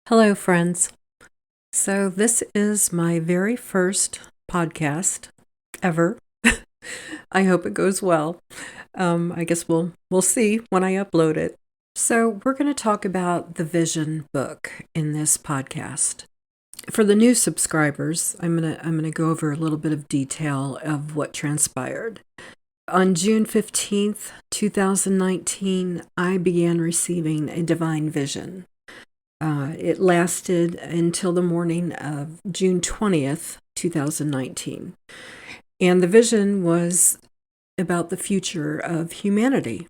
Hello, friends. So, this is my very first podcast ever. I hope it goes well. I guess we'll see when I upload it. So, we're going to talk about the Vision book in this podcast. For the new subscribers, I'm gonna go over a little bit of detail of what transpired. On June 15th, 2019, I began receiving a divine vision. It lasted until the morning of June 20th, 2019. And the vision was about the future of humanity.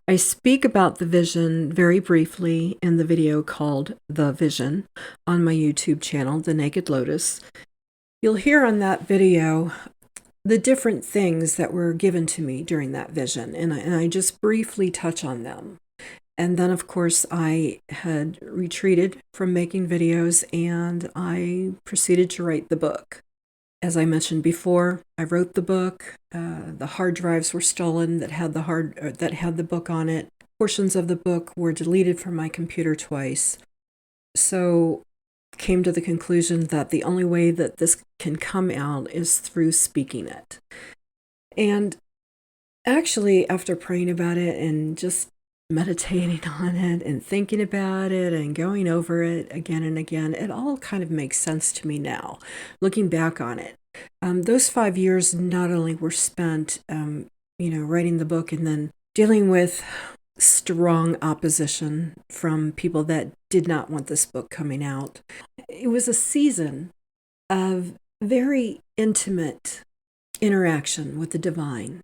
I speak about the vision very briefly in the video called The Vision on my YouTube channel, The Naked Lotus. You'll hear on that video the different things that were given to me during that vision, and I just briefly touch on them. And then, of course, I had retreated from making videos and I proceeded to write the book. As I mentioned before, I wrote the book. The hard drives were stolen that had the book on it. Portions of the book were deleted from my computer twice. So came to the conclusion that the only way that this can come out is through speaking it. And actually, after praying about it and just meditating on it and thinking about it and going over it again and again, it all kind of makes sense to me now, looking back on it. Those 5 years not only were spent, writing the book and then dealing with strong opposition from people that did not want this book coming out. It was a season of very intimate interaction with the divine.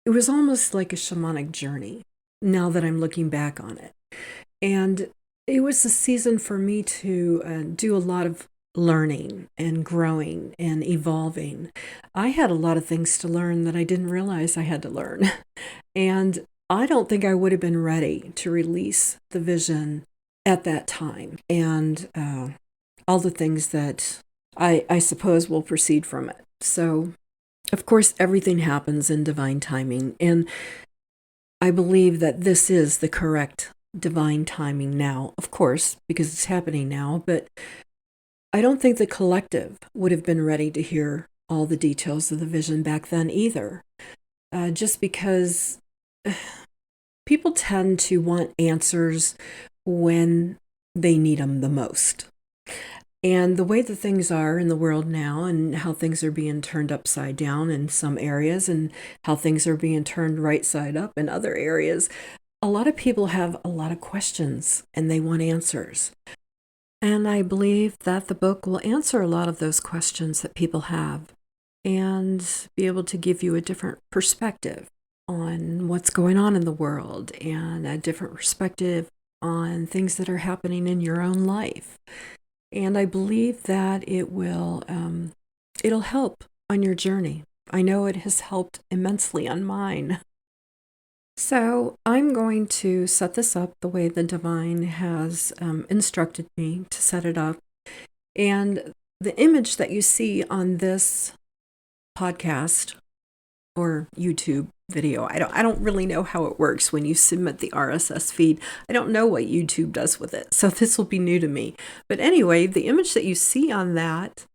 It was almost like a shamanic journey now that I'm looking back on it. And it was a season for me to do a lot of learning and growing and evolving. I had a lot of things to learn that I didn't realize I had to learn. And I don't think I would have been ready to release the vision at that time and all the things that I suppose will proceed from it. So, of course, everything happens in divine timing. And I believe that this is the correct divine timing now, of course, because it's happening now. But I don't think the collective would have been ready to hear all the details of the vision back then either. Just because people tend to want answers when they need them the most. And the way that things are in the world now and how things are being turned upside down in some areas and how things are being turned right side up in other areas, a lot of people have a lot of questions and they want answers. And I believe that the book will answer a lot of those questions that people have and be able to give you a different perspective on what's going on in the world and a different perspective on things that are happening in your own life. And I believe that it'll help on your journey. I know it has helped immensely on mine. So I'm going to set this up the way the divine has instructed me to set it up. And the image that you see on this podcast or YouTube video, I don't really know how it works when you submit the RSS feed. I don't know what YouTube does with it, so this will be new to me. But anyway, the image that you see on that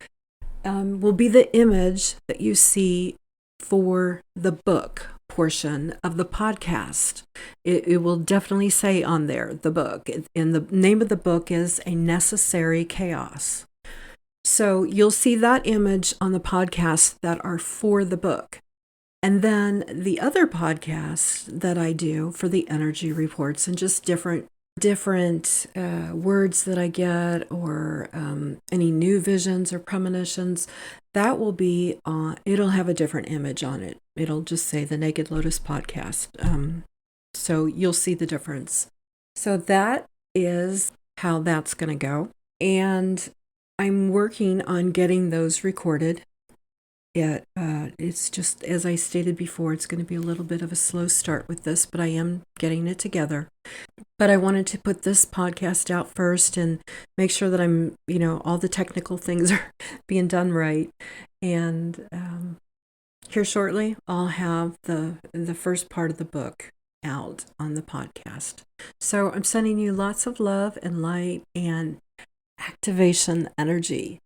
will be the image that you see for the book portion of the podcast. It will definitely say on there, the book. And the name of the book is A Necessary Chaos. So you'll see that image on the podcasts that are for the book. And then the other podcasts that I do for the energy reports and just different words that I get or any new visions or premonitions, that will be it'll have a different image on it. It'll just say the Naked Lotus podcast. So you'll see the difference. So that is how that's going to go. And I'm working on getting those recorded. It's just, as I stated before, it's going to be a little bit of a slow start with this, but I am getting it together. But I wanted to put this podcast out first and make sure that I'm, all the technical things are being done right. And here shortly, I'll have the first part of the book out on the podcast. So I'm sending you lots of love and light, and activation energy.